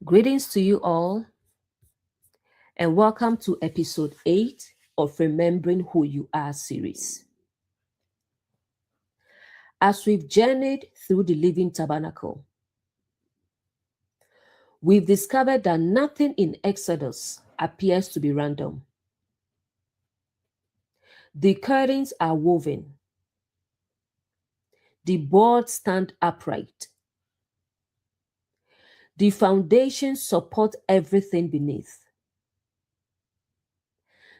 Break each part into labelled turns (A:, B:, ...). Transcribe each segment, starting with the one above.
A: Greetings to you all, and welcome to episode 8 of Remembering Who You Are series. As we've journeyed through the living tabernacle, we've discovered that nothing in Exodus appears to be random. The curtains are woven, the boards stand upright, the foundations support everything beneath.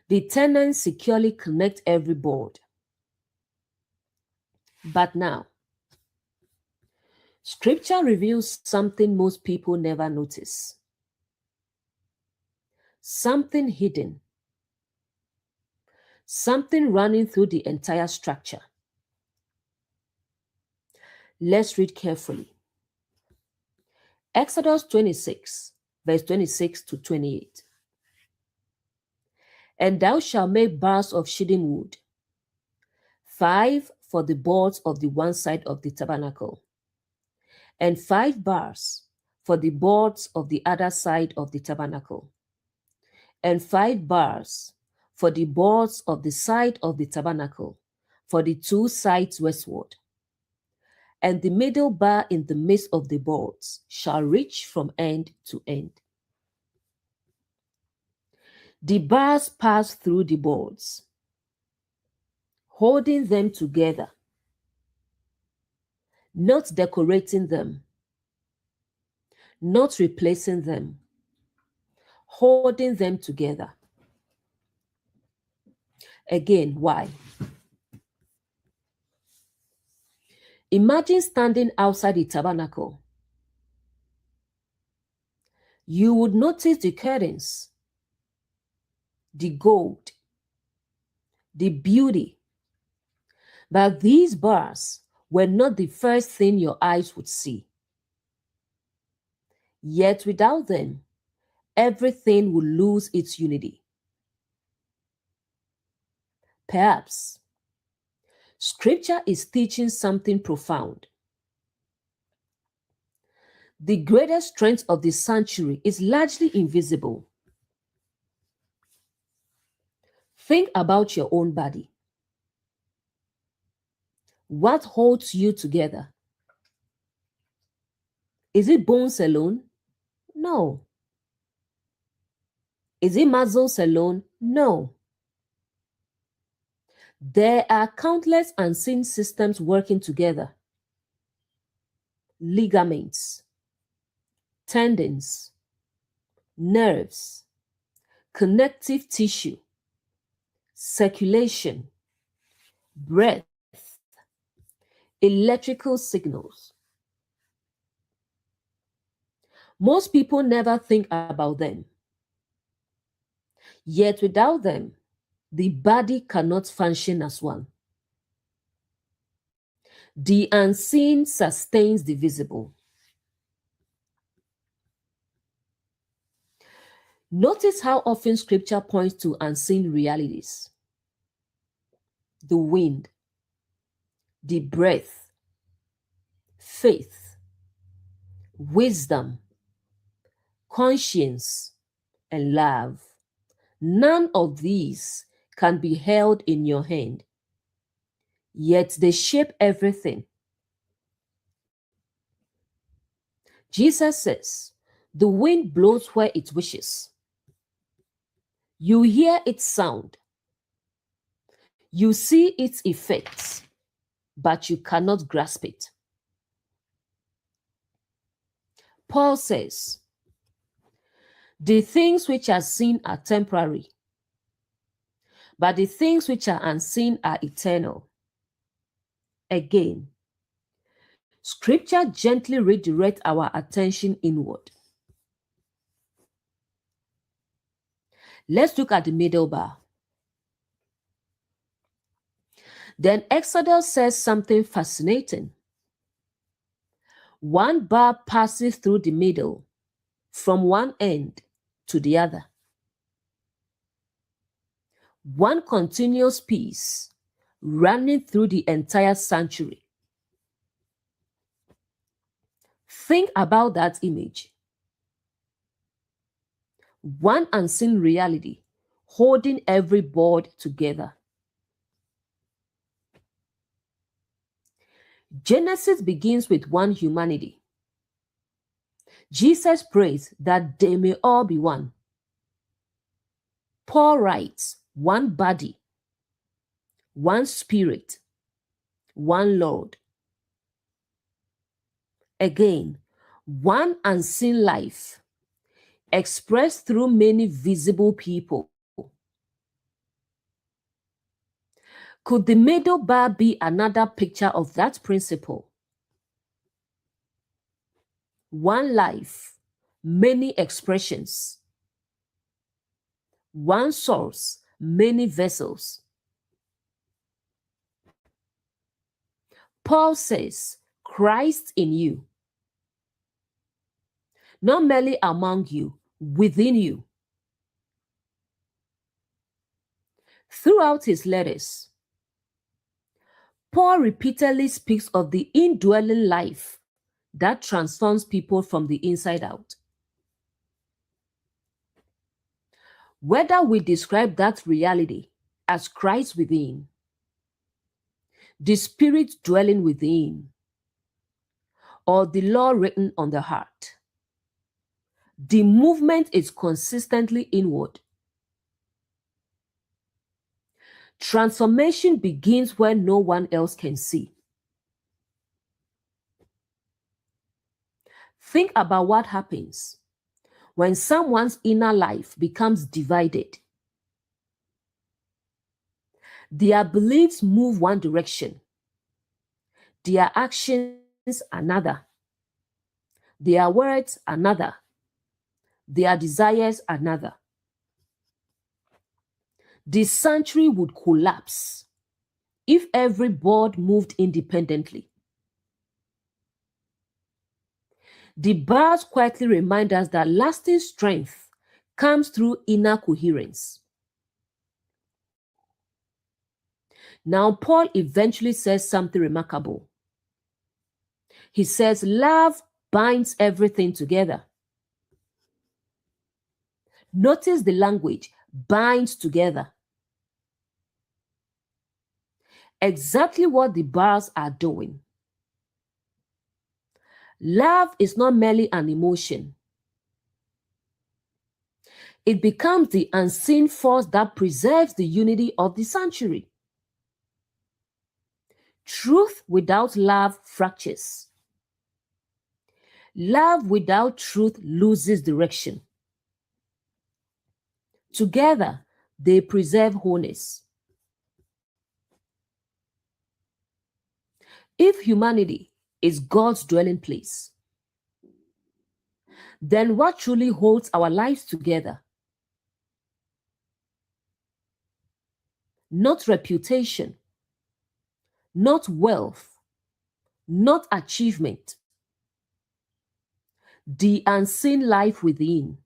A: The tenons securely connect every board. But now, Scripture reveals something most people never notice. Something hidden. Something running through the entire structure. Let's read carefully. Exodus 26, verse 26 to 28. And thou shalt make bars of shittim wood, 5 for the boards of the one side of the tabernacle, and 5 bars for the boards of the other side of the tabernacle, and 5 bars for the boards of the side of the tabernacle, for the 2 sides westward. And the middle bar in the midst of the boards shall reach from end to end. The bars pass through the boards, holding them together, not decorating them, not replacing them, holding them together. Again, why? Imagine standing outside the tabernacle. You would notice the curtains, the gold, the beauty. But these bars were not the first thing your eyes would see. Yet without them, everything would lose its unity. Perhaps Scripture is teaching something profound. The greatest strength of the sanctuary is largely invisible. Think about your own body. What holds you together? Is it bones alone? No. Is it muscles alone? No. There are countless unseen systems working together. Ligaments, tendons, nerves, connective tissue, circulation, breath, electrical signals. Most people never think about them. Yet without them, the body cannot function as one. The unseen sustains the visible. Notice how often Scripture points to unseen realities. The wind, the breath, faith, wisdom, conscience, and love. None of these can be held in your hand, yet they shape everything. Jesus says, the wind blows where it wishes. You hear its sound. You see its effects, but you cannot grasp it. Paul says, the things which are seen are temporary, but the things which are unseen are eternal. Again, Scripture gently redirects our attention inward. Let's look at the middle bar. Then Exodus says something fascinating. One bar passes through the middle, from one end to the other. One continuous piece running through the entire sanctuary. Think about that image. one unseen reality holding every board together. Genesis begins with one humanity. Jesus prays that they may all be one. Paul writes, one body, one spirit, one Lord. Again, one unseen life expressed through many visible people. Could the middle bar be another picture of that principle? One life, many expressions. One source, many vessels. Paul says, Christ in you, not merely among you, within you. Throughout his letters, Paul repeatedly speaks of the indwelling life that transforms people from the inside out. Whether we describe that reality as Christ within, the Spirit dwelling within, or the law written on the heart, the movement is consistently inward. Transformation begins where no one else can see. Think about what happens when someone's inner life becomes divided. Their beliefs move one direction, their actions another, their words another, their desires another. The sanctuary would collapse if every board moved independently. The bars quietly remind us that lasting strength comes through inner coherence. Now, Paul eventually says something remarkable. He says, love binds everything together. Notice the language, binds together. Exactly what the bars are doing. Love is not merely an emotion. It becomes the unseen force that preserves the unity of the sanctuary. Truth without love fractures. Love without truth loses direction. Together, they preserve wholeness. If humanity is God's dwelling place, then what truly holds our lives together? Not reputation, not wealth, not achievement. The unseen life within.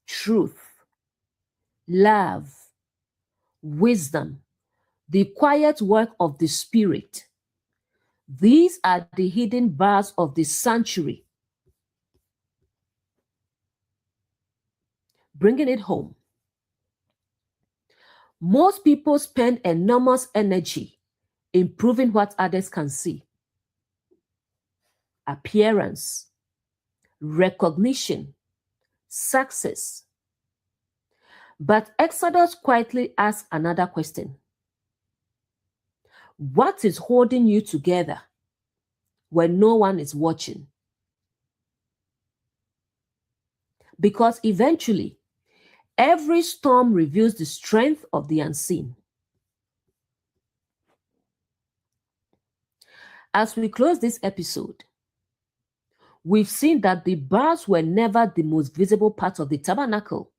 A: Truth, love, wisdom, the quiet work of the Spirit. These are the hidden bars of the sanctuary. Bringing it home. Most people spend enormous energy improving what others can see. Appearance, recognition, success. But Exodus quietly asks another question. What is holding you together when no one is watching? Because eventually, every storm reveals the strength of the unseen. As we close this episode, we've seen that the bars were never the most visible part of the tabernacle.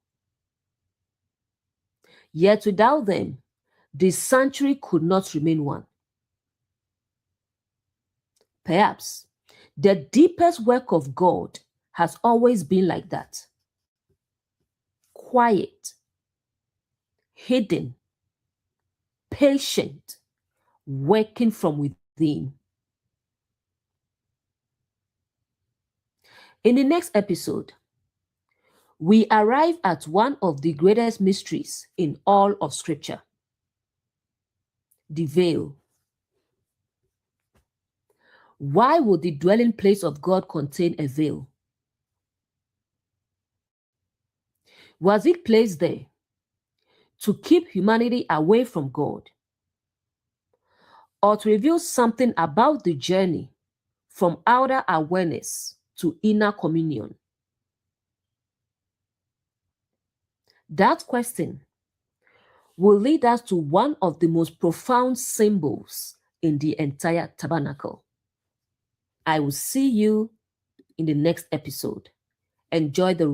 A: Yet without them, the sanctuary could not remain one. Perhaps the deepest work of God has always been like that. Quiet, hidden, patient, working from within. In the next episode, we arrive at one of the greatest mysteries in all of Scripture: the veil. Why would the dwelling place of God contain a veil? Was it placed there to keep humanity away from God, or to reveal something about the journey from outer awareness to inner communion? That question will lead us to one of the most profound symbols in the entire tabernacle. I will see you in the next episode. Enjoy the